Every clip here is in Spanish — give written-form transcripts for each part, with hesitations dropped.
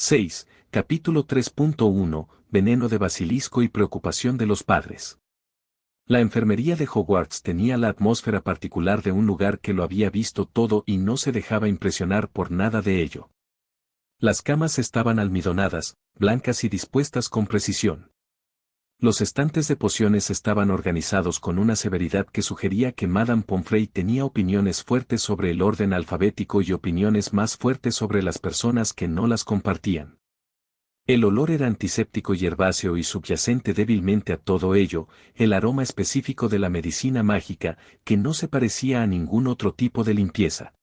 6. Capítulo 3.1. Veneno de basilisco y preocupación de los padres. La enfermería de Hogwarts tenía la atmósfera particular de un lugar que lo había visto todo y no se dejaba impresionar por nada de ello. Las camas estaban almidonadas, blancas y dispuestas con precisión. Los estantes de pociones estaban organizados con una severidad que sugería que Madame Pomfrey tenía opiniones fuertes sobre el orden alfabético y opiniones más fuertes sobre las personas que no las compartían. El olor era antiséptico y herbáceo y subyacente débilmente a todo ello, el aroma específico de la medicina mágica, que no se parecía a ningún otro tipo de limpieza.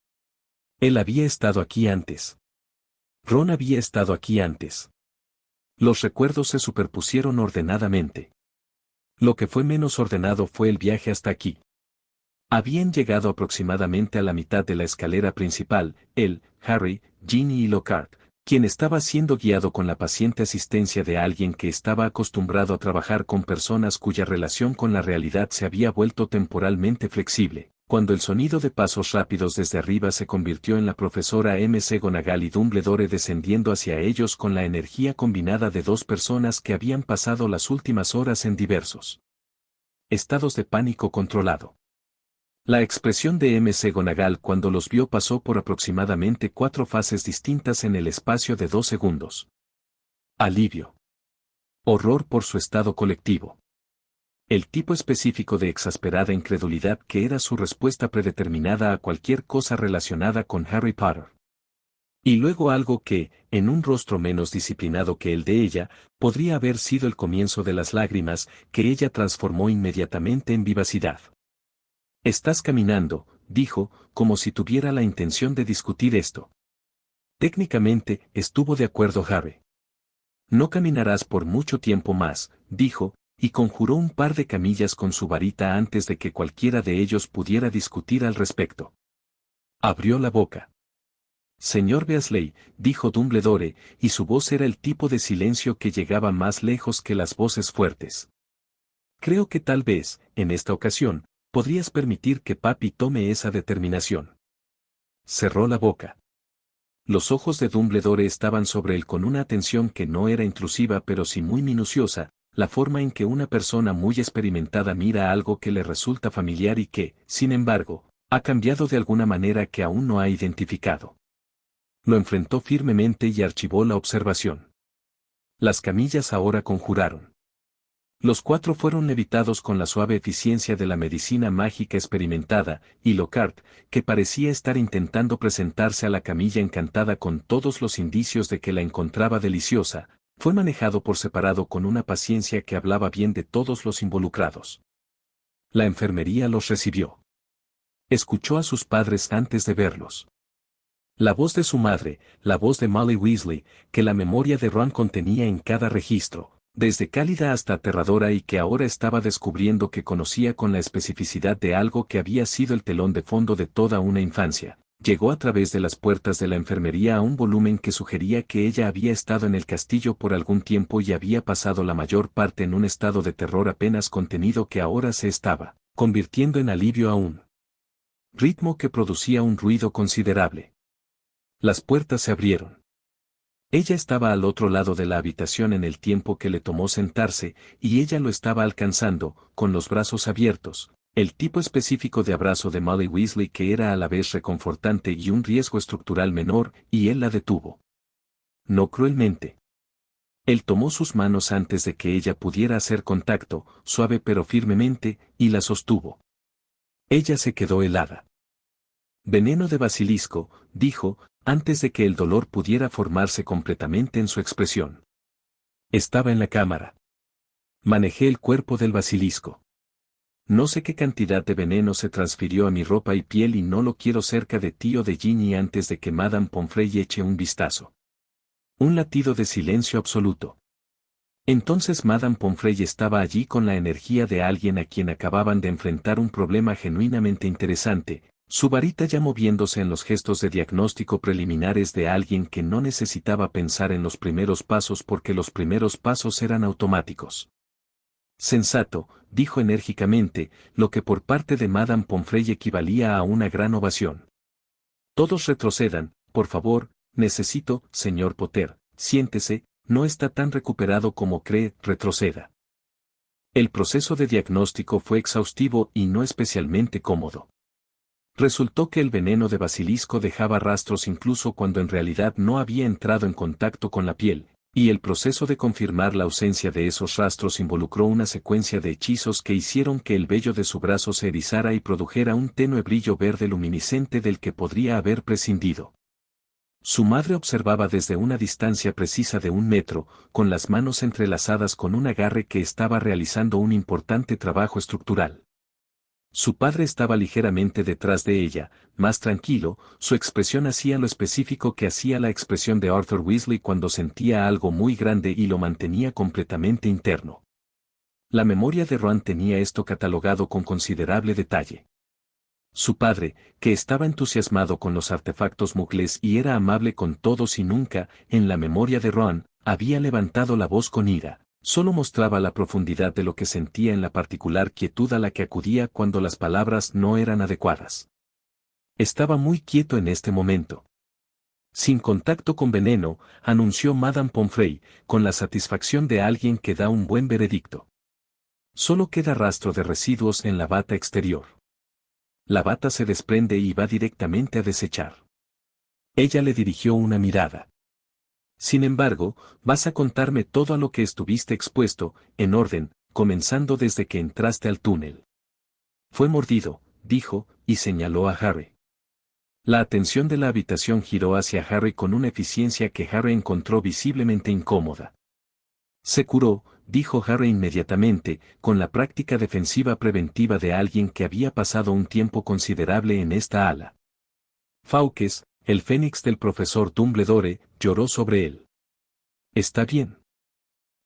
Él había estado aquí antes. Ron había estado aquí antes. Los recuerdos se superpusieron ordenadamente. Lo que fue menos ordenado fue el viaje hasta aquí. Habían llegado aproximadamente a la mitad de la escalera principal, él, Harry, Ginny y Lockhart, quien estaba siendo guiado con la paciente asistencia de alguien que estaba acostumbrado a trabajar con personas cuya relación con la realidad se había vuelto temporalmente flexible. Cuando el sonido de pasos rápidos desde arriba se convirtió en la profesora McGonagall y Dumbledore descendiendo hacia ellos con la energía combinada de dos personas que habían pasado las últimas horas en diversos estados de pánico controlado. La expresión de McGonagall cuando los vio pasó por aproximadamente 4 fases distintas en el espacio de 2 segundos. Alivio. Horror por su estado colectivo. El tipo específico de exasperada incredulidad que era su respuesta predeterminada a cualquier cosa relacionada con Harry Potter. Y luego algo que, en un rostro menos disciplinado que el de ella, podría haber sido el comienzo de las lágrimas, que ella transformó inmediatamente en vivacidad. «Estás caminando», dijo, como si tuviera la intención de discutir esto. Técnicamente, estuvo de acuerdo Harry. «No caminarás por mucho tiempo más», dijo, y conjuró un par de camillas con su varita antes de que cualquiera de ellos pudiera discutir al respecto. Abrió la boca. «Señor Weasley», dijo Dumbledore, y su voz era el tipo de silencio que llegaba más lejos que las voces fuertes. «Creo que tal vez, en esta ocasión, podrías permitir que papi tome esa determinación». Cerró la boca. Los ojos de Dumbledore estaban sobre él con una atención que no era intrusiva pero sí muy minuciosa, la forma en que una persona muy experimentada mira algo que le resulta familiar y que, sin embargo, ha cambiado de alguna manera que aún no ha identificado. Lo enfrentó firmemente y archivó la observación. Las camillas ahora conjuraron. Los 4 fueron levitados con la suave eficiencia de la medicina mágica experimentada, y Lockhart, que parecía estar intentando presentarse a la camilla encantada con todos los indicios de que la encontraba deliciosa, fue manejado por separado con una paciencia que hablaba bien de todos los involucrados. La enfermería los recibió. Escuchó a sus padres antes de verlos. La voz de su madre, la voz de Molly Weasley, que la memoria de Ron contenía en cada registro, desde cálida hasta aterradora y que ahora estaba descubriendo que conocía con la especificidad de algo que había sido el telón de fondo de toda una infancia, llegó a través de las puertas de la enfermería a un volumen que sugería que ella había estado en el castillo por algún tiempo y había pasado la mayor parte en un estado de terror apenas contenido que ahora se estaba convirtiendo en alivio a un ritmo que producía un ruido considerable. Las puertas se abrieron. Ella estaba al otro lado de la habitación en el tiempo que le tomó sentarse, y ella lo estaba alcanzando, con los brazos abiertos, el tipo específico de abrazo de Molly Weasley que era a la vez reconfortante y un riesgo estructural menor, y él la detuvo. No cruelmente. Él tomó sus manos antes de que ella pudiera hacer contacto, suave pero firmemente, y la sostuvo. Ella se quedó helada. «Veneno de basilisco», dijo, antes de que el dolor pudiera formarse completamente en su expresión. Estaba en la cámara. Manejé el cuerpo del basilisco. No sé qué cantidad de veneno se transfirió a mi ropa y piel y no lo quiero cerca de ti o de Ginny antes de que Madame Pomfrey eche un vistazo. Un latido de silencio absoluto. Entonces Madame Pomfrey estaba allí con la energía de alguien a quien acababan de enfrentar un problema genuinamente interesante, su varita ya moviéndose en los gestos de diagnóstico preliminares de alguien que no necesitaba pensar en los primeros pasos porque los primeros pasos eran automáticos. «Sensato», dijo enérgicamente, lo que por parte de Madame Pomfrey equivalía a una gran ovación. «Todos retrocedan, por favor, necesito, señor Potter», Siéntese, no está tan recuperado como cree, retroceda. El proceso de diagnóstico fue exhaustivo y no especialmente cómodo. Resultó que el veneno de basilisco dejaba rastros incluso cuando en realidad no había entrado en contacto con la piel, y el proceso de confirmar la ausencia de esos rastros involucró una secuencia de hechizos que hicieron que el vello de su brazo se erizara y produjera un tenue brillo verde luminiscente del que podría haber prescindido. Su madre observaba desde una distancia precisa de 1 metro, con las manos entrelazadas con un agarre que estaba realizando un importante trabajo estructural. Su padre estaba ligeramente detrás de ella, más tranquilo, su expresión hacía lo específico que hacía la expresión de Arthur Weasley cuando sentía algo muy grande y lo mantenía completamente interno. La memoria de Ron tenía esto catalogado con considerable detalle. Su padre, que estaba entusiasmado con los artefactos muggles y era amable con todos y nunca, en la memoria de Ron, había levantado la voz con ira. Solo mostraba la profundidad de lo que sentía en la particular quietud a la que acudía cuando las palabras no eran adecuadas. Estaba muy quieto en este momento. Sin contacto con veneno, anunció Madame Pomfrey, con la satisfacción de alguien que da un buen veredicto. Solo queda rastro de residuos en la bata exterior. La bata se desprende y va directamente a desechar. Ella le dirigió una mirada. Sin embargo, vas a contarme todo a lo que estuviste expuesto, en orden, comenzando desde que entraste al túnel. Fue mordido, dijo, y señaló a Harry. La atención de la habitación giró hacia Harry con una eficiencia que Harry encontró visiblemente incómoda. Se curó, dijo Harry inmediatamente, con la práctica defensiva preventiva de alguien que había pasado un tiempo considerable en esta ala. Fawkes, el fénix del profesor Dumbledore, lloró sobre él. Está bien.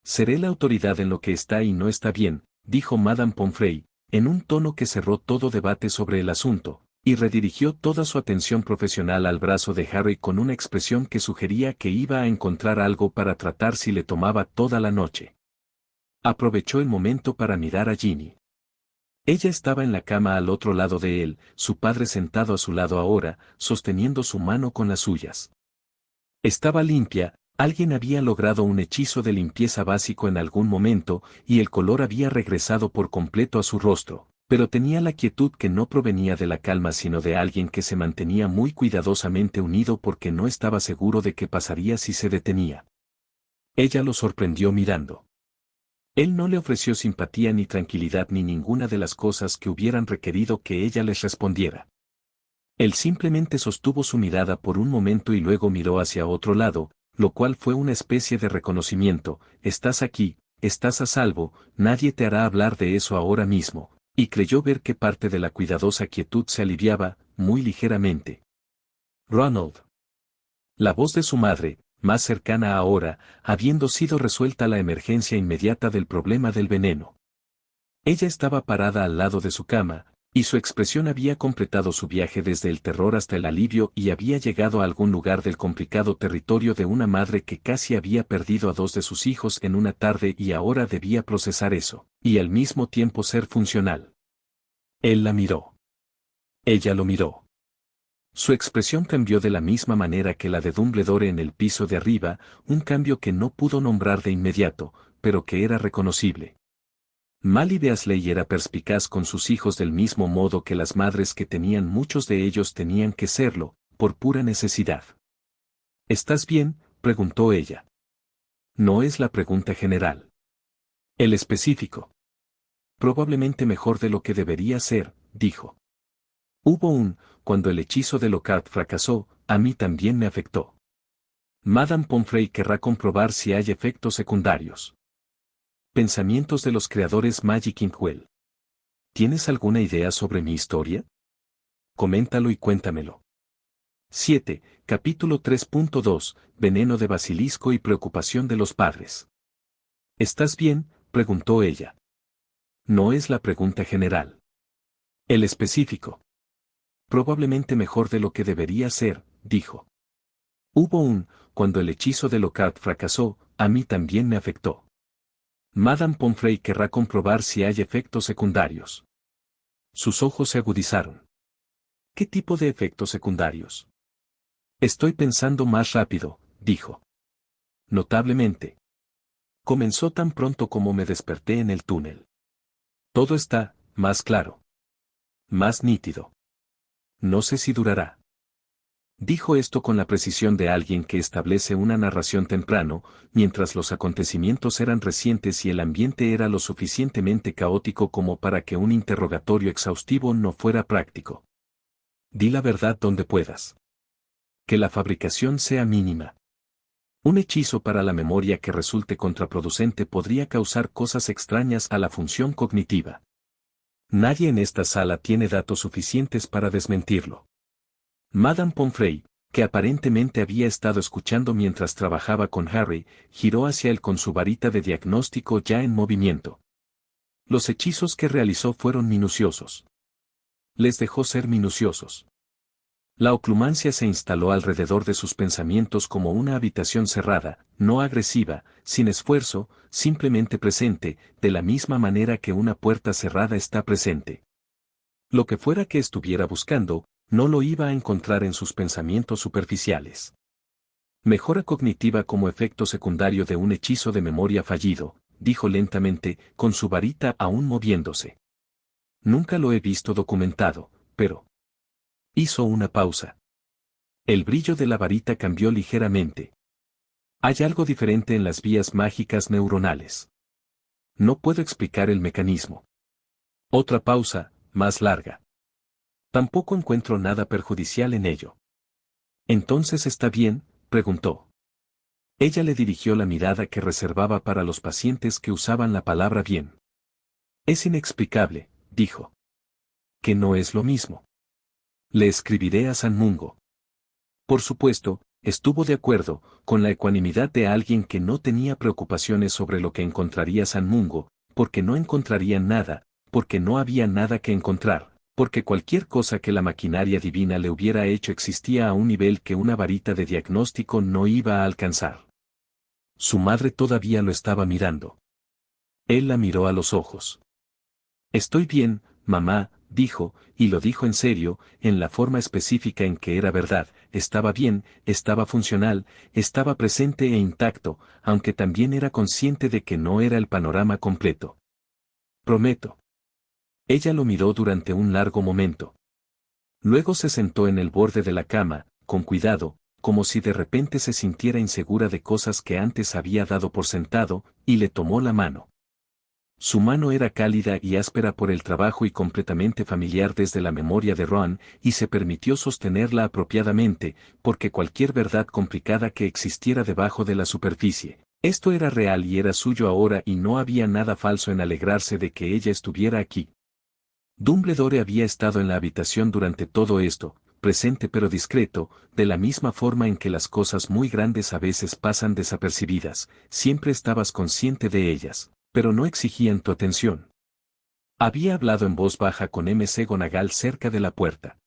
Seré la autoridad en lo que está y no está bien, dijo Madame Pomfrey, en un tono que cerró todo debate sobre el asunto, y redirigió toda su atención profesional al brazo de Harry con una expresión que sugería que iba a encontrar algo para tratar si le tomaba toda la noche. Aprovechó el momento para mirar a Ginny. Ella estaba en la cama al otro lado de él, su padre sentado a su lado ahora, sosteniendo su mano con las suyas. Estaba limpia, alguien había logrado un hechizo de limpieza básico en algún momento, y el color había regresado por completo a su rostro, pero tenía la quietud que no provenía de la calma sino de alguien que se mantenía muy cuidadosamente unido porque no estaba seguro de qué pasaría si se detenía. Ella lo sorprendió mirando. Él no le ofreció simpatía ni tranquilidad ni ninguna de las cosas que hubieran requerido que ella les respondiera. Él simplemente sostuvo su mirada por un momento y luego miró hacia otro lado, lo cual fue una especie de reconocimiento: estás aquí, estás a salvo, nadie te hará hablar de eso ahora mismo, y creyó ver que parte de la cuidadosa quietud se aliviaba, muy ligeramente. Ronald. La voz de su madre, más cercana ahora, habiendo sido resuelta la emergencia inmediata del problema del veneno. Ella estaba parada al lado de su cama, y su expresión había completado su viaje desde el terror hasta el alivio y había llegado a algún lugar del complicado territorio de una madre que casi había perdido a 2 de sus hijos en una tarde y ahora debía procesar eso, y al mismo tiempo ser funcional. Él la miró. Ella lo miró. Su expresión cambió de la misma manera que la de Dumbledore en el piso de arriba, un cambio que no pudo nombrar de inmediato, pero que era reconocible. Mally Beasley era perspicaz con sus hijos del mismo modo que las madres que tenían muchos de ellos tenían que serlo, por pura necesidad. ¿Estás bien?, preguntó ella. No es la pregunta general. El específico. Probablemente mejor de lo que debería ser, dijo. Cuando el hechizo de Lockhart fracasó, a mí también me afectó. Madame Pomfrey querrá comprobar si hay efectos secundarios. Pensamientos de los creadores Magic Inkwell. ¿Tienes alguna idea sobre mi historia? Coméntalo y cuéntamelo. 7. Capítulo 3.2. Veneno de basilisco y preocupación de los padres. ¿Estás bien?, preguntó ella. No es la pregunta general. El específico. Probablemente mejor de lo que debería ser, dijo. Cuando el hechizo de Lockhart fracasó, a mí también me afectó. Madame Pomfrey querrá comprobar si hay efectos secundarios. Sus ojos se agudizaron. ¿Qué tipo de efectos secundarios? Estoy pensando más rápido, dijo. Notablemente. Comenzó tan pronto como me desperté en el túnel. Todo está más claro. Más nítido. No sé si durará. Dijo esto con la precisión de alguien que establece una narración temprano, mientras los acontecimientos eran recientes y el ambiente era lo suficientemente caótico como para que un interrogatorio exhaustivo no fuera práctico. Di la verdad donde puedas. Que la fabricación sea mínima. Un hechizo para la memoria que resulte contraproducente podría causar cosas extrañas a la función cognitiva. Nadie en esta sala tiene datos suficientes para desmentirlo. Madame Pomfrey, que aparentemente había estado escuchando mientras trabajaba con Harry, giró hacia él con su varita de diagnóstico ya en movimiento. Los hechizos que realizó fueron minuciosos. Les dejó ser minuciosos. La oclumancia se instaló alrededor de sus pensamientos como una habitación cerrada, no agresiva, sin esfuerzo, simplemente presente, de la misma manera que una puerta cerrada está presente. Lo que fuera que estuviera buscando, no lo iba a encontrar en sus pensamientos superficiales. Mejora cognitiva como efecto secundario de un hechizo de memoria fallido, dijo lentamente, con su varita aún moviéndose. Nunca lo he visto documentado, pero... Hizo una pausa. El brillo de la varita cambió ligeramente. Hay algo diferente en las vías mágicas neuronales. No puedo explicar el mecanismo. Otra pausa, más larga. Tampoco encuentro nada perjudicial en ello. ¿Entonces está bien?, preguntó. Ella le dirigió la mirada que reservaba para los pacientes que usaban la palabra bien. Es inexplicable, dijo. Que no es lo mismo. Le escribiré a San Mungo. Por supuesto, estuvo de acuerdo, con la ecuanimidad de alguien que no tenía preocupaciones sobre lo que encontraría San Mungo, porque no encontrarían nada, porque no había nada que encontrar, porque cualquier cosa que la maquinaria divina le hubiera hecho existía a un nivel que una varita de diagnóstico no iba a alcanzar. Su madre todavía lo estaba mirando. Él la miró a los ojos. Estoy bien, mamá, dijo, y lo dijo en serio, en la forma específica en que era verdad, estaba bien, estaba funcional, estaba presente e intacto, aunque también era consciente de que no era el panorama completo. Prometo. Ella lo miró durante un largo momento. Luego se sentó en el borde de la cama, con cuidado, como si de repente se sintiera insegura de cosas que antes había dado por sentado, y le tomó la mano. Su mano era cálida y áspera por el trabajo y completamente familiar desde la memoria de Ron, y se permitió sostenerla apropiadamente, porque cualquier verdad complicada que existiera debajo de la superficie, esto era real y era suyo ahora y no había nada falso en alegrarse de que ella estuviera aquí. Dumbledore había estado en la habitación durante todo esto, presente pero discreto, de la misma forma en que las cosas muy grandes a veces pasan desapercibidas, siempre estabas consciente de ellas, pero no exigían tu atención. Había hablado en voz baja con McGonagall cerca de la puerta.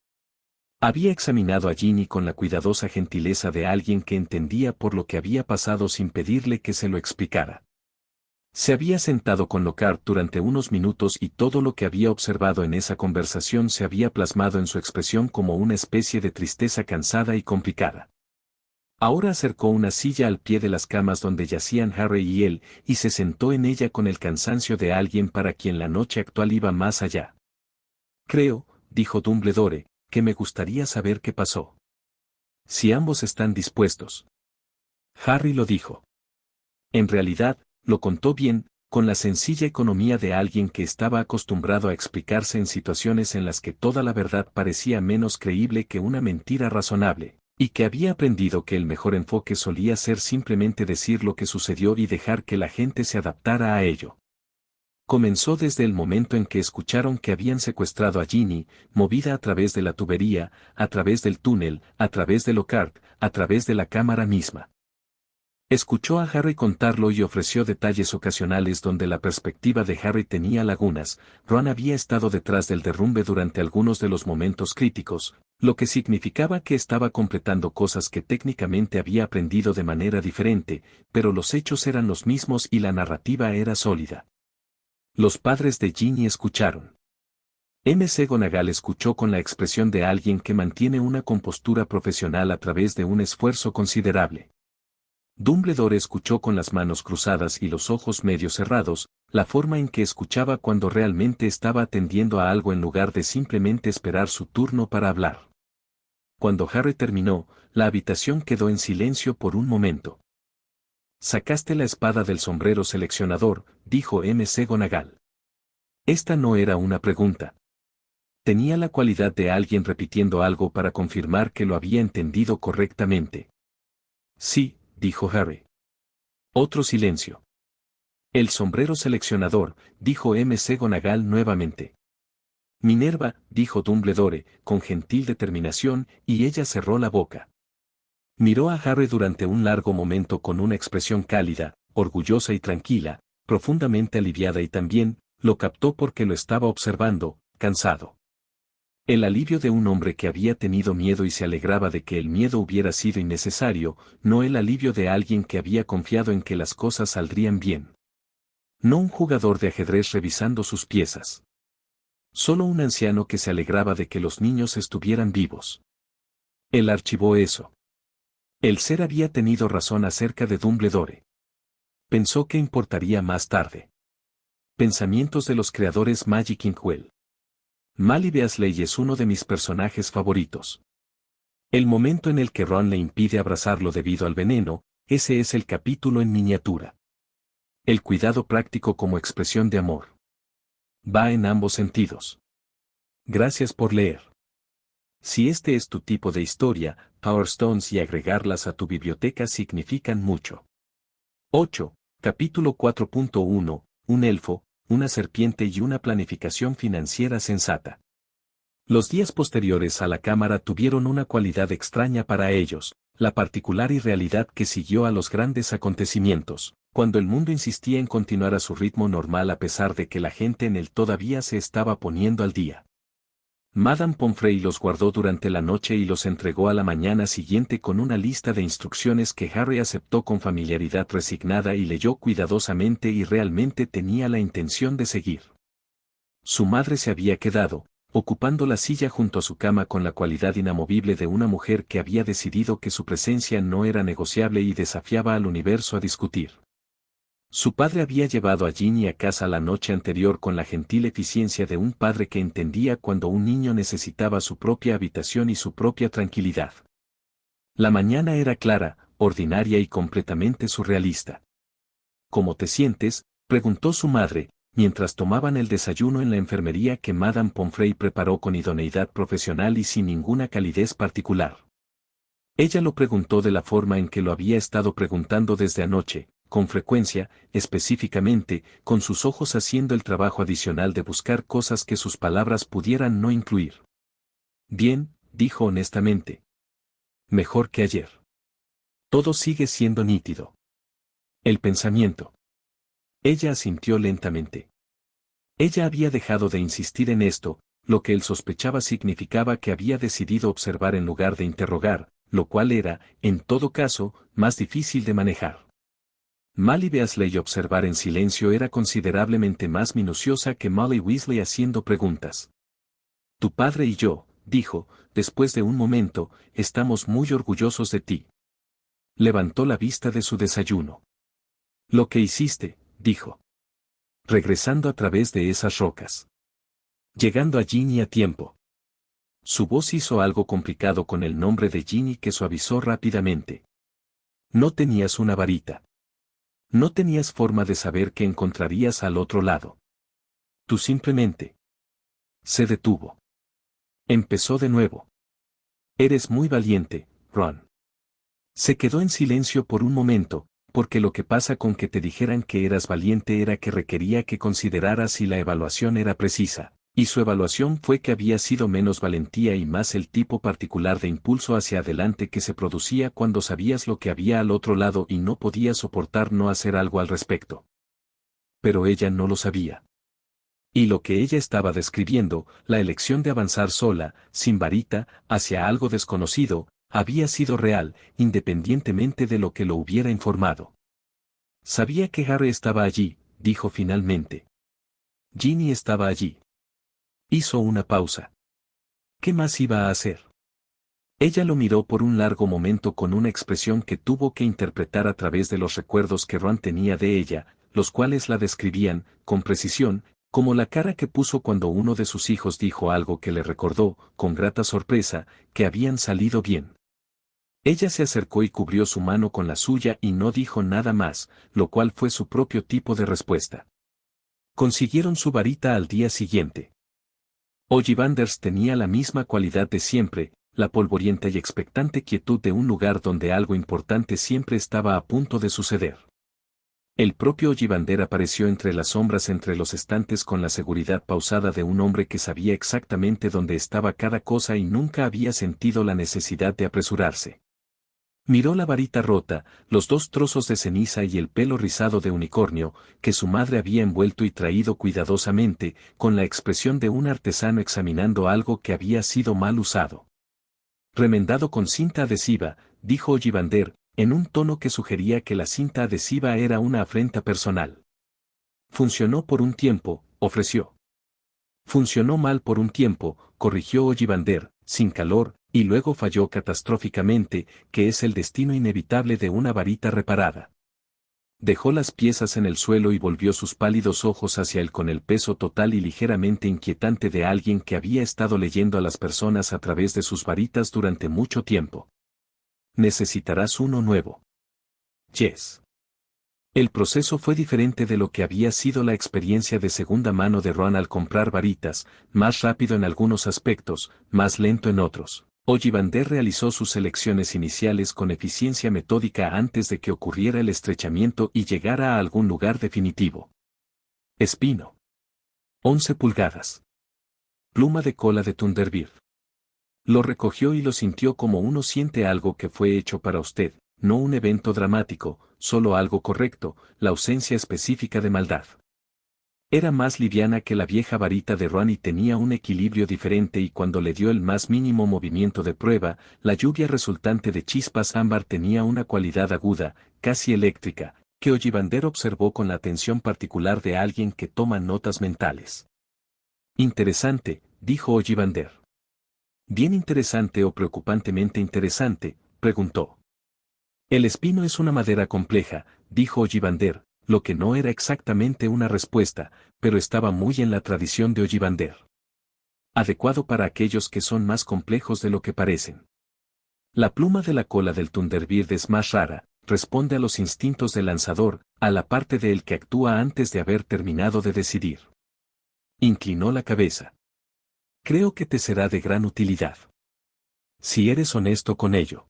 Había examinado a Ginny con la cuidadosa gentileza de alguien que entendía por lo que había pasado sin pedirle que se lo explicara. Se había sentado con Lockhart durante unos minutos y todo lo que había observado en esa conversación se había plasmado en su expresión como una especie de tristeza cansada y complicada. Ahora acercó una silla al pie de las camas donde yacían Harry y él, y se sentó en ella con el cansancio de alguien para quien la noche actual iba más allá. Creo, dijo Dumbledore, que me gustaría saber qué pasó. Si ambos están dispuestos. Harry lo dijo. En realidad, lo contó bien, con la sencilla economía de alguien que estaba acostumbrado a explicarse en situaciones en las que toda la verdad parecía menos creíble que una mentira razonable, y que había aprendido que el mejor enfoque solía ser simplemente decir lo que sucedió y dejar que la gente se adaptara a ello. Comenzó desde el momento en que escucharon que habían secuestrado a Ginny, movida a través de la tubería, a través del túnel, a través de Lockhart, a través de la cámara misma. Escuchó a Harry contarlo y ofreció detalles ocasionales donde la perspectiva de Harry tenía lagunas. Ron había estado detrás del derrumbe durante algunos de los momentos críticos, lo que significaba que estaba completando cosas que técnicamente había aprendido de manera diferente, pero los hechos eran los mismos y la narrativa era sólida. Los padres de Ginny escucharon. McGonagall escuchó con la expresión de alguien que mantiene una compostura profesional a través de un esfuerzo considerable. Dumbledore escuchó con las manos cruzadas y los ojos medio cerrados, la forma en que escuchaba cuando realmente estaba atendiendo a algo en lugar de simplemente esperar su turno para hablar. Cuando Harry terminó, la habitación quedó en silencio por un momento. Sacaste la espada del sombrero seleccionador, dijo McGonagall. Esta no era una pregunta. Tenía la cualidad de alguien repitiendo algo para confirmar que lo había entendido correctamente. Sí, dijo Harry. Otro silencio. El sombrero seleccionador, dijo McGonagall nuevamente. Minerva, dijo Dumbledore, con gentil determinación, y ella cerró la boca. Miró a Harry durante un largo momento con una expresión cálida, orgullosa y tranquila, profundamente aliviada y también, lo captó porque lo estaba observando, cansado. El alivio de un hombre que había tenido miedo y se alegraba de que el miedo hubiera sido innecesario, no el alivio de alguien que había confiado en que las cosas saldrían bien. No un jugador de ajedrez revisando sus piezas. Solo un anciano que se alegraba de que los niños estuvieran vivos. Él archivó eso. El ser había tenido razón acerca de Dumbledore. Pensó que importaría más tarde. Pensamientos de los creadores Magic Inkwell. Mally Weasley es uno de mis personajes favoritos. El momento en el que Ron le impide abrazarlo debido al veneno, ese es el capítulo en miniatura. El cuidado práctico como expresión de amor. Va en ambos sentidos. Gracias por leer. Si este es tu tipo de historia, Power Stones y agregarlas a tu biblioteca significan mucho. 8. Capítulo 4.1. Un elfo, una serpiente y una planificación financiera sensata. Los días posteriores a la cámara tuvieron una cualidad extraña para ellos, la particular irrealidad que siguió a los grandes acontecimientos, cuando el mundo insistía en continuar a su ritmo normal a pesar de que la gente en él todavía se estaba poniendo al día. Madame Pomfrey los guardó durante la noche y los entregó a la mañana siguiente con una lista de instrucciones que Harry aceptó con familiaridad resignada y leyó cuidadosamente y realmente tenía la intención de seguir. Su madre se había quedado, ocupando la silla junto a su cama con la cualidad inamovible de una mujer que había decidido que su presencia no era negociable y desafiaba al universo a discutir. Su padre había llevado a Ginny a casa la noche anterior con la gentil eficiencia de un padre que entendía cuando un niño necesitaba su propia habitación y su propia tranquilidad. La mañana era clara, ordinaria y completamente surrealista. ¿Cómo te sientes?, preguntó su madre, mientras tomaban el desayuno en la enfermería que Madame Pomfrey preparó con idoneidad profesional y sin ninguna calidez particular. Ella lo preguntó de la forma en que lo había estado preguntando desde anoche, con frecuencia, específicamente, con sus ojos haciendo el trabajo adicional de buscar cosas que sus palabras pudieran no incluir. Bien, dijo honestamente. Mejor que ayer. Todo sigue siendo nítido. El pensamiento. Ella asintió lentamente. Ella había dejado de insistir en esto, lo que él sospechaba significaba que había decidido observar en lugar de interrogar, lo cual era, en todo caso, más difícil de manejar. Mally Weasley observar en silencio era considerablemente más minuciosa que Molly Weasley haciendo preguntas. Tu padre y yo, dijo, después de un momento, estamos muy orgullosos de ti. Levantó la vista de su desayuno. Lo que hiciste, dijo. Regresando a través de esas rocas. Llegando a Ginny a tiempo. Su voz hizo algo complicado con el nombre de Ginny que suavizó rápidamente. No tenías una varita. No tenías forma de saber qué encontrarías al otro lado. Tú simplemente. Se detuvo. Empezó de nuevo. Eres muy valiente, Ron. Se quedó en silencio por un momento, porque lo que pasa con que te dijeran que eras valiente era que requería que consideraras si la evaluación era precisa, y su evaluación fue que había sido menos valentía y más el tipo particular de impulso hacia adelante que se producía cuando sabías lo que había al otro lado y no podías soportar no hacer algo al respecto. Pero ella no lo sabía. Y lo que ella estaba describiendo, la elección de avanzar sola, sin varita, hacia algo desconocido, había sido real, independientemente de lo que lo hubiera informado. Sabía que Harry estaba allí, dijo finalmente. Ginny estaba allí. Hizo una pausa. ¿Qué más iba a hacer? Ella lo miró por un largo momento con una expresión que tuvo que interpretar a través de los recuerdos que Ron tenía de ella, los cuales la describían, con precisión, como la cara que puso cuando uno de sus hijos dijo algo que le recordó, con grata sorpresa, que habían salido bien. Ella se acercó y cubrió su mano con la suya y no dijo nada más, lo cual fue su propio tipo de respuesta. Consiguieron su varita al día siguiente. Ollivanders tenía la misma cualidad de siempre, la polvorienta y expectante quietud de un lugar donde algo importante siempre estaba a punto de suceder. El propio Ollivander apareció entre las sombras entre los estantes con la seguridad pausada de un hombre que sabía exactamente dónde estaba cada cosa y nunca había sentido la necesidad de apresurarse. Miró la varita rota, los 2 trozos de ceniza y el pelo rizado de unicornio, que su madre había envuelto y traído cuidadosamente, con la expresión de un artesano examinando algo que había sido mal usado. Remendado con cinta adhesiva, dijo Ollivander, en un tono que sugería que la cinta adhesiva era una afrenta personal. Funcionó por un tiempo, ofreció. Funcionó mal por un tiempo, corrigió Ollivander, sin calor, y luego falló catastróficamente, que es el destino inevitable de una varita reparada. Dejó las piezas en el suelo y volvió sus pálidos ojos hacia él con el peso total y ligeramente inquietante de alguien que había estado leyendo a las personas a través de sus varitas durante mucho tiempo. Necesitarás uno nuevo. Yes. El proceso fue diferente de lo que había sido la experiencia de segunda mano de Ron al comprar varitas, más rápido en algunos aspectos, más lento en otros. Ollivander realizó sus selecciones iniciales con eficiencia metódica antes de que ocurriera el estrechamiento y llegara a algún lugar definitivo. Espino. 11 pulgadas. Pluma de cola de Thunderbird. Lo recogió y lo sintió como uno siente algo que fue hecho para usted, no un evento dramático, solo algo correcto, la ausencia específica de maldad. Era más liviana que la vieja varita de Ron y tenía un equilibrio diferente y cuando le dio el más mínimo movimiento de prueba, la lluvia resultante de chispas ámbar tenía una cualidad aguda, casi eléctrica, que Ollivander observó con la atención particular de alguien que toma notas mentales. Interesante, dijo Ollivander. ¿Bien interesante o preocupantemente interesante?, preguntó. El espino es una madera compleja, dijo Ollivander, lo que no era exactamente una respuesta, pero estaba muy en la tradición de Ollivander. Adecuado para aquellos que son más complejos de lo que parecen. La pluma de la cola del Thunderbird es más rara, responde a los instintos del lanzador, a la parte de él que actúa antes de haber terminado de decidir. Inclinó la cabeza. Creo que te será de gran utilidad. Si eres honesto con ello.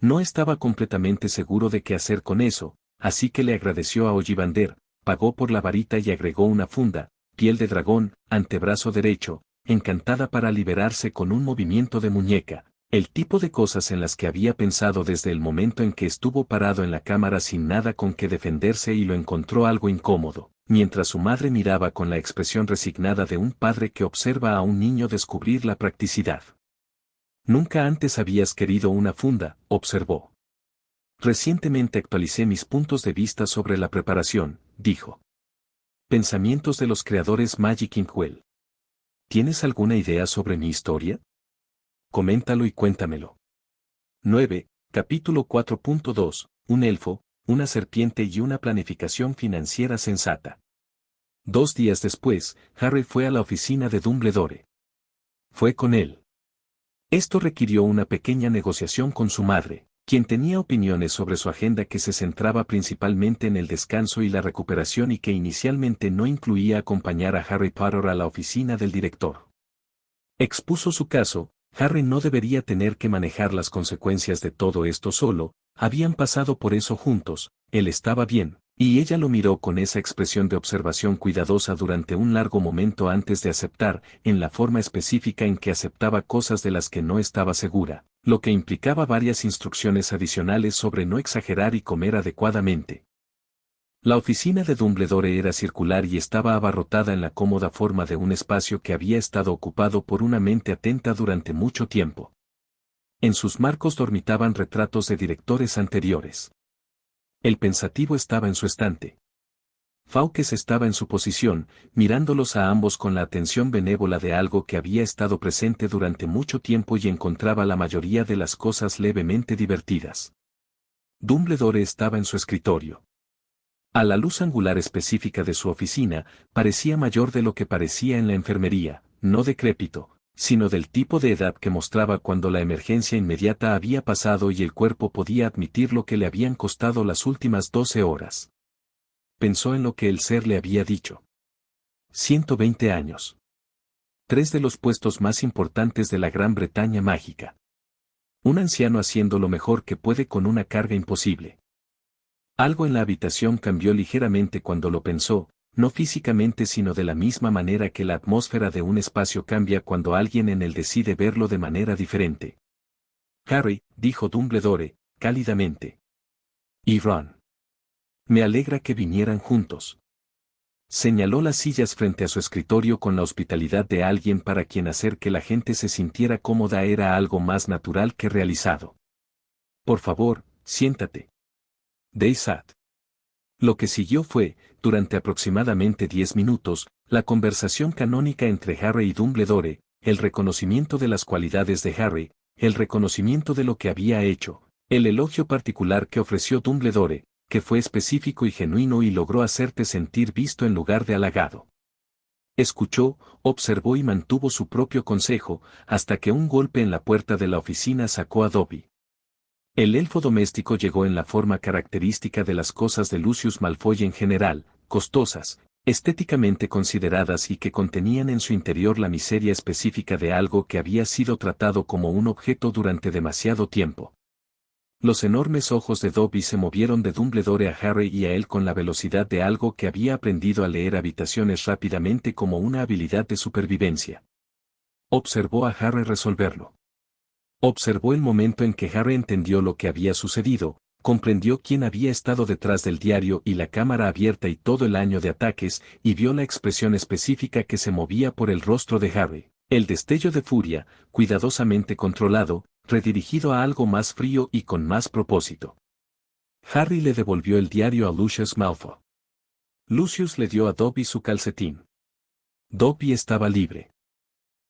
No estaba completamente seguro de qué hacer con eso, así que le agradeció a Ollivander, pagó por la varita y agregó una funda, piel de dragón, antebrazo derecho, encantada para liberarse con un movimiento de muñeca, el tipo de cosas en las que había pensado desde el momento en que estuvo parado en la cámara sin nada con que defenderse y lo encontró algo incómodo, mientras su madre miraba con la expresión resignada de un padre que observa a un niño descubrir la practicidad. Nunca antes habías querido una funda, observó. Recientemente actualicé mis puntos de vista sobre la preparación, dijo. Pensamientos de los creadores Magic Inkwell. ¿Tienes alguna idea sobre mi historia? Coméntalo y cuéntamelo. 9. Capítulo 4.2. Un elfo, una serpiente y una planificación financiera sensata. 2 días después, Harry fue a la oficina de Dumbledore. Fue con él. Esto requirió una pequeña negociación con su madre, quien tenía opiniones sobre su agenda que se centraba principalmente en el descanso y la recuperación y que inicialmente no incluía acompañar a Harry Potter a la oficina del director. Expuso su caso, Harry no debería tener que manejar las consecuencias de todo esto solo, habían pasado por eso juntos, él estaba bien, y ella lo miró con esa expresión de observación cuidadosa durante un largo momento antes de aceptar, en la forma específica en que aceptaba cosas de las que no estaba segura, lo que implicaba varias instrucciones adicionales sobre no exagerar y comer adecuadamente. La oficina de Dumbledore era circular y estaba abarrotada en la cómoda forma de un espacio que había estado ocupado por una mente atenta durante mucho tiempo. En sus marcos dormitaban retratos de directores anteriores. El pensativo estaba en su estante. Fawkes estaba en su posición, mirándolos a ambos con la atención benévola de algo que había estado presente durante mucho tiempo y encontraba la mayoría de las cosas levemente divertidas. Dumbledore estaba en su escritorio. A la luz angular específica de su oficina, parecía mayor de lo que parecía en la enfermería, no decrépito, sino del tipo de edad que mostraba cuando la emergencia inmediata había pasado y el cuerpo podía admitir lo que le habían costado las últimas 12 horas. Pensó en lo que el ser le había dicho. 120 años. 3 de los puestos más importantes de la Gran Bretaña mágica. Un anciano haciendo lo mejor que puede con una carga imposible. Algo en la habitación cambió ligeramente cuando lo pensó, no físicamente sino de la misma manera que la atmósfera de un espacio cambia cuando alguien en él decide verlo de manera diferente. Harry, dijo Dumbledore, cálidamente. Y Ron. Me alegra que vinieran juntos. Señaló las sillas frente a su escritorio con la hospitalidad de alguien para quien hacer que la gente se sintiera cómoda era algo más natural que realizado. Por favor, siéntate. They sat. Lo que siguió fue, durante aproximadamente 10 minutos, la conversación canónica entre Harry y Dumbledore, el reconocimiento de las cualidades de Harry, el reconocimiento de lo que había hecho, el elogio particular que ofreció Dumbledore, que fue específico y genuino y logró hacerte sentir visto en lugar de halagado. Escuchó, observó y mantuvo su propio consejo, hasta que un golpe en la puerta de la oficina sacó a Dobby. El elfo doméstico llegó en la forma característica de las cosas de Lucius Malfoy en general, costosas, estéticamente consideradas y que contenían en su interior la miseria específica de algo que había sido tratado como un objeto durante demasiado tiempo. Los enormes ojos de Dobby se movieron de Dumbledore a Harry y a él con la velocidad de algo que había aprendido a leer habitaciones rápidamente como una habilidad de supervivencia. Observó a Harry resolverlo. Observó el momento en que Harry entendió lo que había sucedido, comprendió quién había estado detrás del diario y la cámara abierta y todo el año de ataques, y vio la expresión específica que se movía por el rostro de Harry, el destello de furia, cuidadosamente controlado, redirigido a algo más frío y con más propósito. Harry le devolvió el diario a Lucius Malfoy. Lucius le dio a Dobby su calcetín. Dobby estaba libre.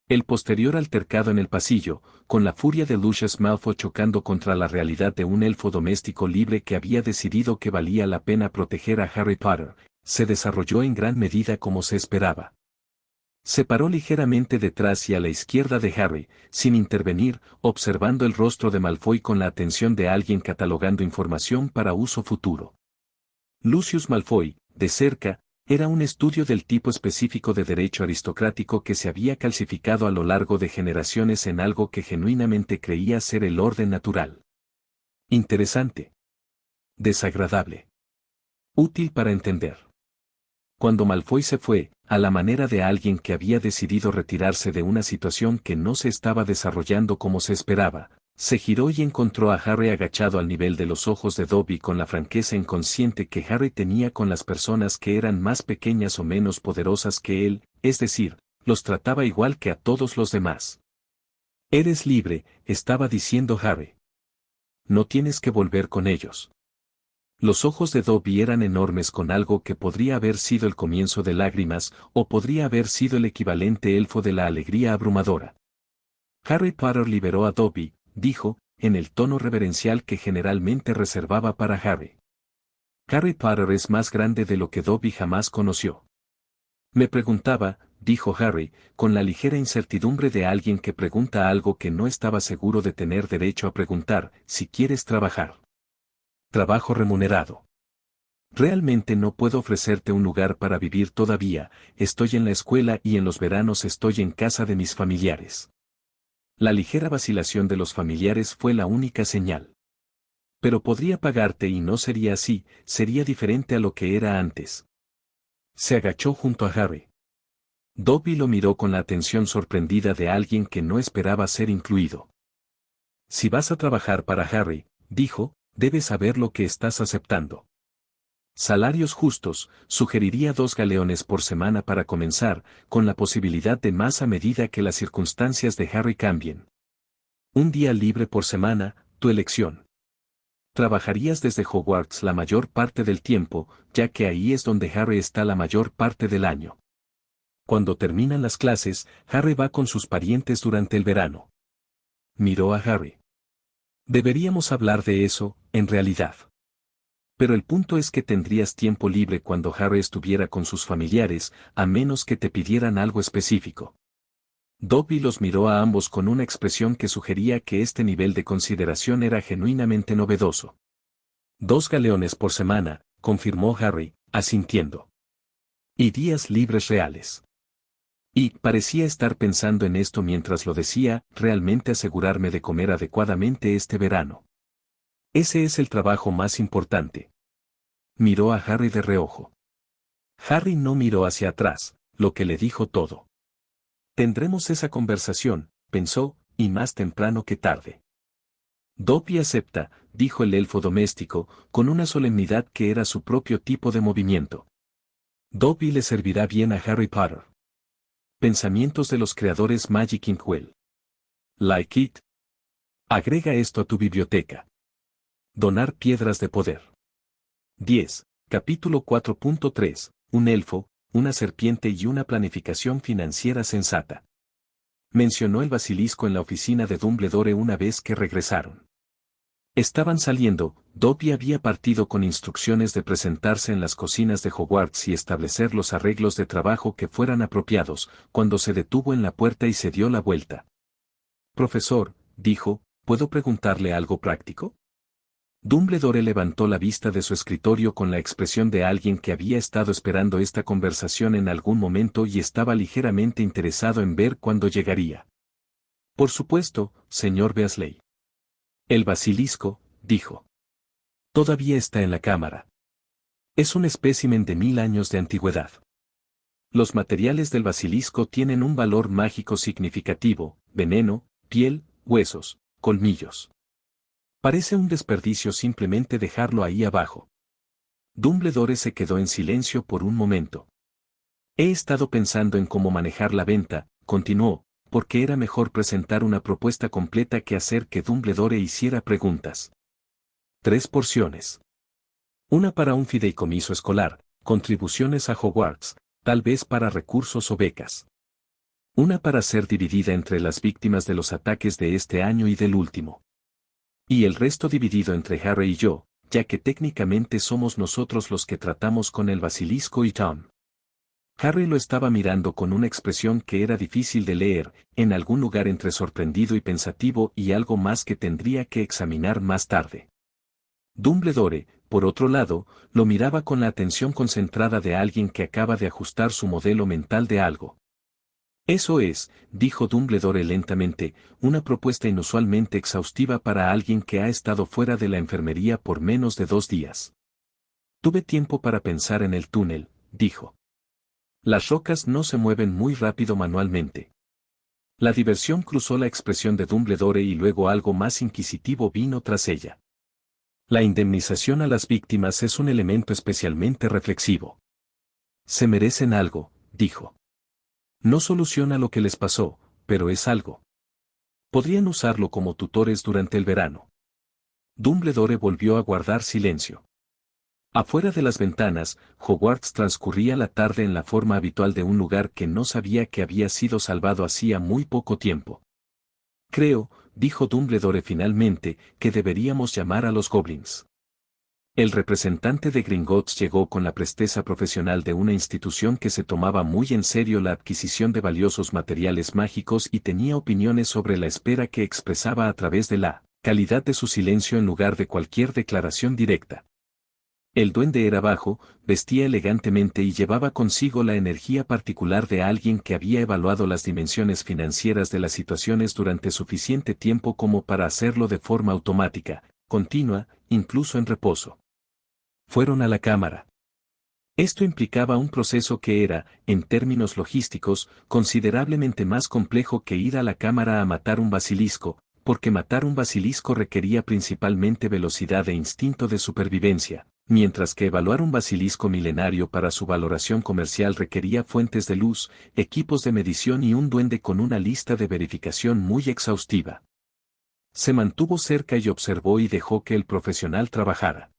El posterior altercado en el pasillo, con la furia de Lucius Malfoy chocando contra la realidad de un elfo doméstico libre que había decidido que valía la pena proteger a Harry Potter, se desarrolló en gran medida como se esperaba. Se paró ligeramente detrás y a la izquierda de Harry, sin intervenir, observando el rostro de Malfoy con la atención de alguien catalogando información para uso futuro. Lucius Malfoy, de cerca, era un estudio del tipo específico de derecho aristocrático que se había calcificado a lo largo de generaciones en algo que genuinamente creía ser el orden natural. Interesante. Desagradable. Útil para entender. Cuando Malfoy se fue, a la manera de alguien que había decidido retirarse de una situación que no se estaba desarrollando como se esperaba, se giró y encontró a Harry agachado al nivel de los ojos de Dobby con la franqueza inconsciente que Harry tenía con las personas que eran más pequeñas o menos poderosas que él, es decir, los trataba igual que a todos los demás. Eres libre, estaba diciendo Harry. No tienes que volver con ellos. Los ojos de Dobby eran enormes con algo que podría haber sido el comienzo de lágrimas o podría haber sido el equivalente elfo de la alegría abrumadora. Harry Potter liberó a Dobby, dijo, en el tono reverencial que generalmente reservaba para Harry. Harry Potter es más grande de lo que Dobby jamás conoció. Me preguntaba, dijo Harry, con la ligera incertidumbre de alguien que pregunta algo que no estaba seguro de tener derecho a preguntar, si quieres trabajar. Trabajo remunerado. Realmente no puedo ofrecerte un lugar para vivir todavía, estoy en la escuela y en los veranos estoy en casa de mis familiares. La ligera vacilación de los familiares fue la única señal. Pero podría pagarte y no sería así, sería diferente a lo que era antes. Se agachó junto a Harry. Dobby lo miró con la atención sorprendida de alguien que no esperaba ser incluido. Si vas a trabajar para Harry, dijo, debes saber lo que estás aceptando. Salarios justos, sugeriría 2 galeones por semana para comenzar, con la posibilidad de más a medida que las circunstancias de Harry cambien. Un día libre por semana, tu elección. Trabajarías desde Hogwarts la mayor parte del tiempo, ya que ahí es donde Harry está la mayor parte del año. Cuando terminan las clases, Harry va con sus parientes durante el verano. Miró a Harry. Deberíamos hablar de eso, en realidad. Pero el punto es que tendrías tiempo libre cuando Harry estuviera con sus familiares, a menos que te pidieran algo específico. Dobby los miró a ambos con una expresión que sugería que este nivel de consideración era genuinamente novedoso. 2 galeones por semana, confirmó Harry, asintiendo. Y días libres reales. Y parecía estar pensando en esto mientras lo decía, realmente asegurarme de comer adecuadamente este verano. Ese es el trabajo más importante. Miró a Harry de reojo. Harry no miró hacia atrás, lo que le dijo todo. Tendremos esa conversación, pensó, y más temprano que tarde. Dobby acepta, dijo el elfo doméstico, con una solemnidad que era su propio tipo de movimiento. Dobby le servirá bien a Harry Potter. Pensamientos de los creadores Magic Inkwell. Like it. Agrega esto a tu biblioteca. Donar piedras de poder. 10. Capítulo 4.3. Un elfo, una serpiente y una planificación financiera sensata. Mencionó el basilisco en la oficina de Dumbledore una vez que regresaron. Estaban saliendo, Dobby había partido con instrucciones de presentarse en las cocinas de Hogwarts y establecer los arreglos de trabajo que fueran apropiados, cuando se detuvo en la puerta y se dio la vuelta. Profesor, dijo, ¿puedo preguntarle algo práctico? Dumbledore levantó la vista de su escritorio con la expresión de alguien que había estado esperando esta conversación en algún momento y estaba ligeramente interesado en ver cuándo llegaría. Por supuesto, señor Weasley. El basilisco, dijo. Todavía está en la cámara. Es un espécimen de 1000 años de antigüedad. Los materiales del basilisco tienen un valor mágico significativo: veneno, piel, huesos, colmillos. Parece un desperdicio simplemente dejarlo ahí abajo. Dumbledore se quedó en silencio por un momento. He estado pensando en cómo manejar la venta, continuó, porque era mejor presentar una propuesta completa que hacer que Dumbledore hiciera preguntas. 3 porciones. Una para un fideicomiso escolar, contribuciones a Hogwarts, tal vez para recursos o becas. Una para ser dividida entre las víctimas de los ataques de este año y del último. Y el resto dividido entre Harry y yo, ya que técnicamente somos nosotros los que tratamos con el basilisco y Tom. Harry lo estaba mirando con una expresión que era difícil de leer, en algún lugar entre sorprendido y pensativo y algo más que tendría que examinar más tarde. Dumbledore, por otro lado, lo miraba con la atención concentrada de alguien que acaba de ajustar su modelo mental de algo. Eso es, dijo Dumbledore lentamente, una propuesta inusualmente exhaustiva para alguien que ha estado fuera de la enfermería por menos de 2 días. Tuve tiempo para pensar en el túnel, dijo. Las rocas no se mueven muy rápido manualmente. La diversión cruzó la expresión de Dumbledore y luego algo más inquisitivo vino tras ella. La indemnización a las víctimas es un elemento especialmente reflexivo. Se merecen algo, dijo. No soluciona lo que les pasó, pero es algo. Podrían usarlo como tutores durante el verano. Dumbledore volvió a guardar silencio. Afuera de las ventanas, Hogwarts transcurría la tarde en la forma habitual de un lugar que no sabía que había sido salvado hacía muy poco tiempo. Creo, dijo Dumbledore finalmente, que deberíamos llamar a los goblins. El representante de Gringotts llegó con la presteza profesional de una institución que se tomaba muy en serio la adquisición de valiosos materiales mágicos y tenía opiniones sobre la espera que expresaba a través de la calidad de su silencio en lugar de cualquier declaración directa. El duende era bajo, vestía elegantemente y llevaba consigo la energía particular de alguien que había evaluado las dimensiones financieras de las situaciones durante suficiente tiempo como para hacerlo de forma automática, continua, incluso en reposo. Fueron a la cámara. Esto implicaba un proceso que era, en términos logísticos, considerablemente más complejo que ir a la cámara a matar un basilisco, porque matar un basilisco requería principalmente velocidad e instinto de supervivencia, mientras que evaluar un basilisco milenario para su valoración comercial requería fuentes de luz, equipos de medición y un duende con una lista de verificación muy exhaustiva. Se mantuvo cerca y observó y dejó que el profesional trabajara.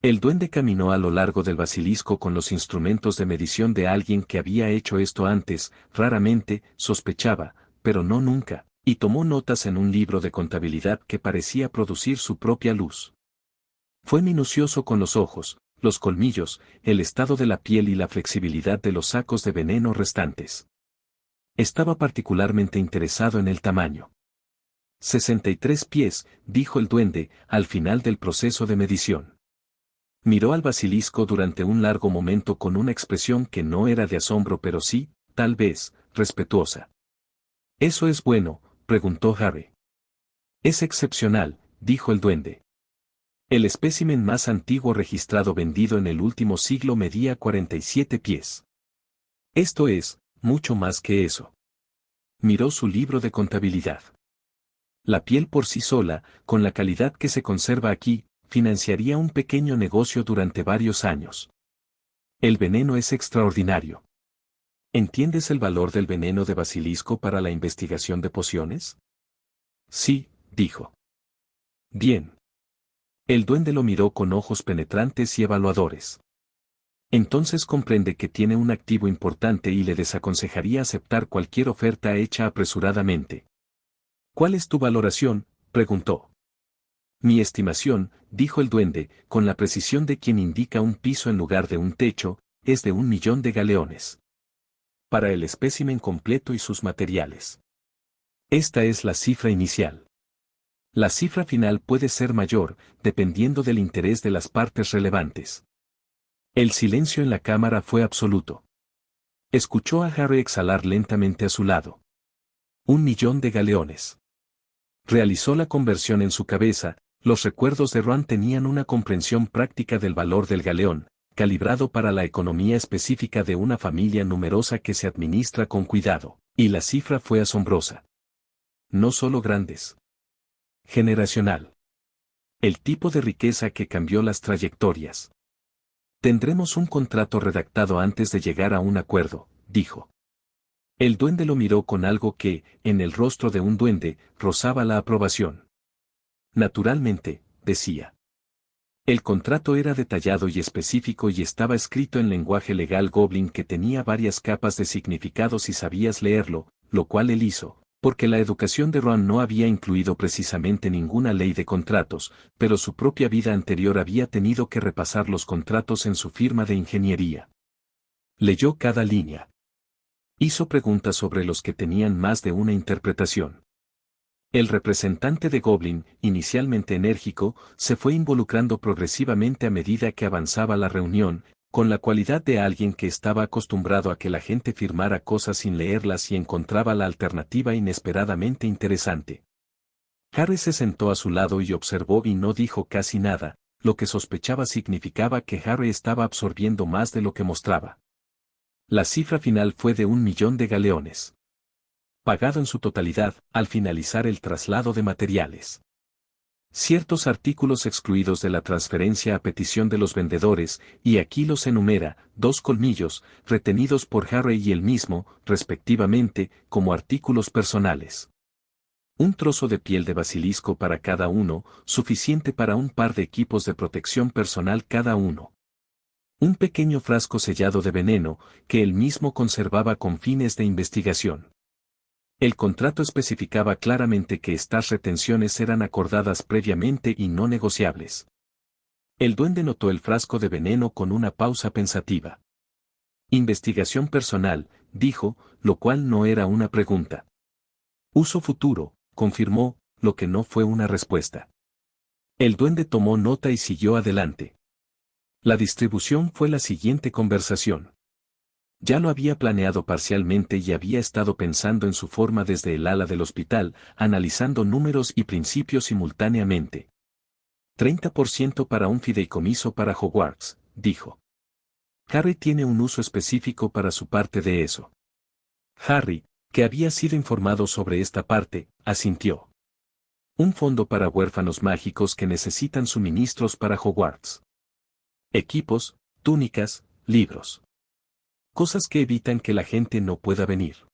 El duende caminó a lo largo del basilisco con los instrumentos de medición de alguien que había hecho esto antes, raramente, sospechaba, pero no nunca, y tomó notas en un libro de contabilidad que parecía producir su propia luz. Fue minucioso con los ojos, los colmillos, el estado de la piel y la flexibilidad de los sacos de veneno restantes. Estaba particularmente interesado en el tamaño. 63 pies, dijo el duende, al final del proceso de medición. Miró al basilisco durante un largo momento con una expresión que no era de asombro pero sí, tal vez, respetuosa. ¿Eso es bueno?, preguntó Harry. Es excepcional, dijo el duende. El espécimen más antiguo registrado vendido en el último siglo medía 47 pies. Esto es, mucho más que eso. Miró su libro de contabilidad. La piel por sí sola, con la calidad que se conserva aquí, financiaría un pequeño negocio durante varios años. El veneno es extraordinario. ¿Entiendes el valor del veneno de basilisco para la investigación de pociones? Sí, dijo. Bien. El duende lo miró con ojos penetrantes y evaluadores. Entonces comprende que tiene un activo importante y le desaconsejaría aceptar cualquier oferta hecha apresuradamente. ¿Cuál es tu valoración?, preguntó. Mi estimación, dijo el duende, con la precisión de quien indica un piso en lugar de un techo, es de 1.000.000 de galeones. Para el espécimen completo y sus materiales. Esta es la cifra inicial. La cifra final puede ser mayor, dependiendo del interés de las partes relevantes. El silencio en la cámara fue absoluto. Escuchó a Harry exhalar lentamente a su lado. 1.000.000 de galeones. Realizó la conversión en su cabeza. Los recuerdos de Ron tenían una comprensión práctica del valor del galeón, calibrado para la economía específica de una familia numerosa que se administra con cuidado, y la cifra fue asombrosa. No solo grandes. Generacional. El tipo de riqueza que cambió las trayectorias. Tendremos un contrato redactado antes de llegar a un acuerdo, dijo. El duende lo miró con algo que, en el rostro de un duende, rozaba la aprobación. Naturalmente, decía. El contrato era detallado y específico y estaba escrito en lenguaje legal goblin que tenía varias capas de significado si sabías leerlo, lo cual él hizo, porque la educación de Ron no había incluido precisamente ninguna ley de contratos, pero su propia vida anterior había tenido que repasar los contratos en su firma de ingeniería. Leyó cada línea. Hizo preguntas sobre los que tenían más de una interpretación. El representante de Goblin, inicialmente enérgico, se fue involucrando progresivamente a medida que avanzaba la reunión, con la cualidad de alguien que estaba acostumbrado a que la gente firmara cosas sin leerlas y encontraba la alternativa inesperadamente interesante. Harry se sentó a su lado y observó y no dijo casi nada, lo que sospechaba significaba que Harry estaba absorbiendo más de lo que mostraba. La cifra final fue de 1.000.000 de galeones. Pagado en su totalidad, al finalizar el traslado de materiales. Ciertos artículos excluidos de la transferencia a petición de los vendedores, y aquí los enumera, 2 colmillos, retenidos por Harry y él mismo, respectivamente, como artículos personales. Un trozo de piel de basilisco para cada uno, suficiente para un par de equipos de protección personal cada uno. Un pequeño frasco sellado de veneno, que él mismo conservaba con fines de investigación. El contrato especificaba claramente que estas retenciones eran acordadas previamente y no negociables. El duende notó el frasco de veneno con una pausa pensativa. Investigación personal, dijo, lo cual no era una pregunta. Uso futuro, confirmó, lo que no fue una respuesta. El duende tomó nota y siguió adelante. La distribución fue la siguiente conversación. Ya lo había planeado parcialmente y había estado pensando en su forma desde el ala del hospital, analizando números y principios simultáneamente. 30% para un fideicomiso para Hogwarts, dijo. Harry tiene un uso específico para su parte de eso. Harry, que había sido informado sobre esta parte, asintió. Un fondo para huérfanos mágicos que necesitan suministros para Hogwarts. Equipos, túnicas, libros. Cosas que evitan que la gente no pueda venir.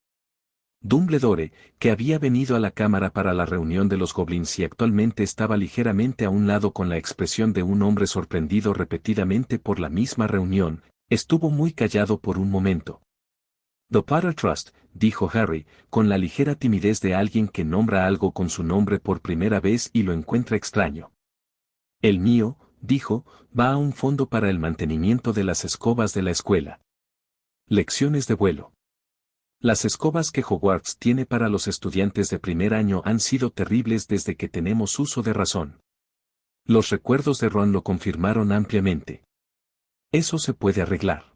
Dumbledore, que había venido a la cámara para la reunión de los goblins y actualmente estaba ligeramente a un lado con la expresión de un hombre sorprendido repetidamente por la misma reunión, estuvo muy callado por un momento. The Potter Trust, dijo Harry, con la ligera timidez de alguien que nombra algo con su nombre por primera vez y lo encuentra extraño. El mío, dijo, va a un fondo para el mantenimiento de las escobas de la escuela. Lecciones de vuelo. Las escobas que Hogwarts tiene para los estudiantes de primer año han sido terribles desde que tenemos uso de razón. Los recuerdos de Ron lo confirmaron ampliamente. Eso se puede arreglar.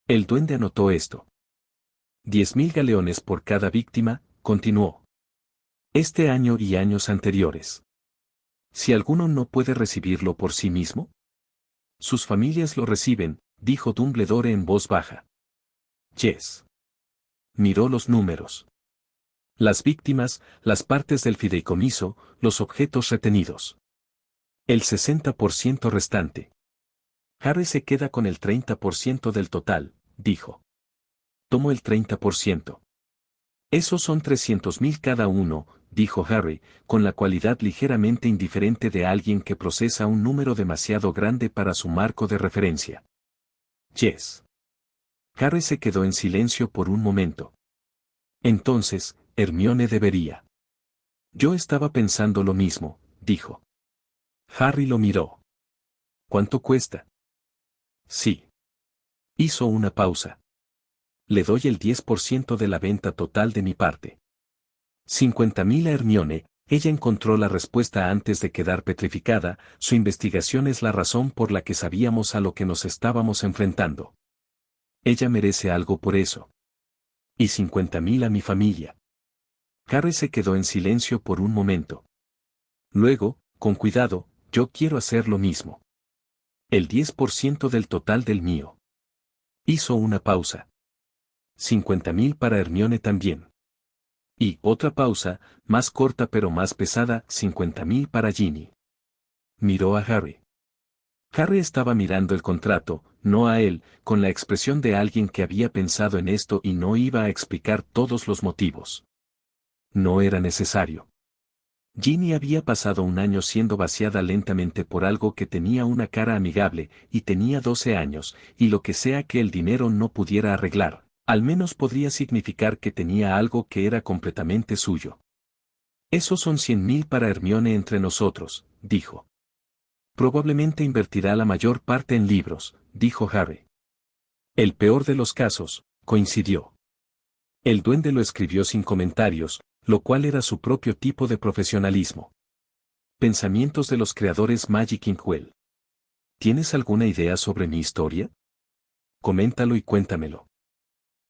El duende anotó esto. 10.000 galeones por cada víctima, continuó. Este año y años anteriores. Si alguno no puede recibirlo por sí mismo, sus familias lo reciben, dijo Dumbledore en voz baja. Yes. Miró los números. Las víctimas, las partes del fideicomiso, los objetos retenidos. El 60% restante. Harry se queda con el 30% del total, dijo. Tomo el 30%. Esos son 300.000 cada uno, dijo Harry, con la cualidad ligeramente indiferente de alguien que procesa un número demasiado grande para su marco de referencia. Yes. Harry se quedó en silencio por un momento. Entonces, Hermione debería. Yo estaba pensando lo mismo, dijo. Harry lo miró. ¿Cuánto cuesta? Sí. Hizo una pausa. Le doy el 10% de la venta total de mi parte. 50.000 a Hermione, ella encontró la respuesta antes de quedar petrificada, su investigación es la razón por la que sabíamos a lo que nos estábamos enfrentando. Ella merece algo por eso. Y 50.000 a mi familia. Harry se quedó en silencio por un momento. Luego, con cuidado, yo quiero hacer lo mismo. El 10% del total del mío. Hizo una pausa. 50.000 para Hermione también. Y otra pausa, más corta pero más pesada, 50.000 para Ginny. Miró a Harry. Harry estaba mirando el contrato, no a él, con la expresión de alguien que había pensado en esto y no iba a explicar todos los motivos. No era necesario. Ginny había pasado un año siendo vaciada lentamente por algo que tenía una cara amigable, y tenía 12 años, y lo que sea que el dinero no pudiera arreglar, al menos podría significar que tenía algo que era completamente suyo. Esos son 100.000 para Hermione entre nosotros, dijo. Probablemente invertirá la mayor parte en libros, dijo Harry. El peor de los casos, coincidió. El duende lo escribió sin comentarios, lo cual era su propio tipo de profesionalismo. Pensamientos de los creadores Magic Inkwell. ¿Tienes alguna idea sobre mi historia? Coméntalo y cuéntamelo.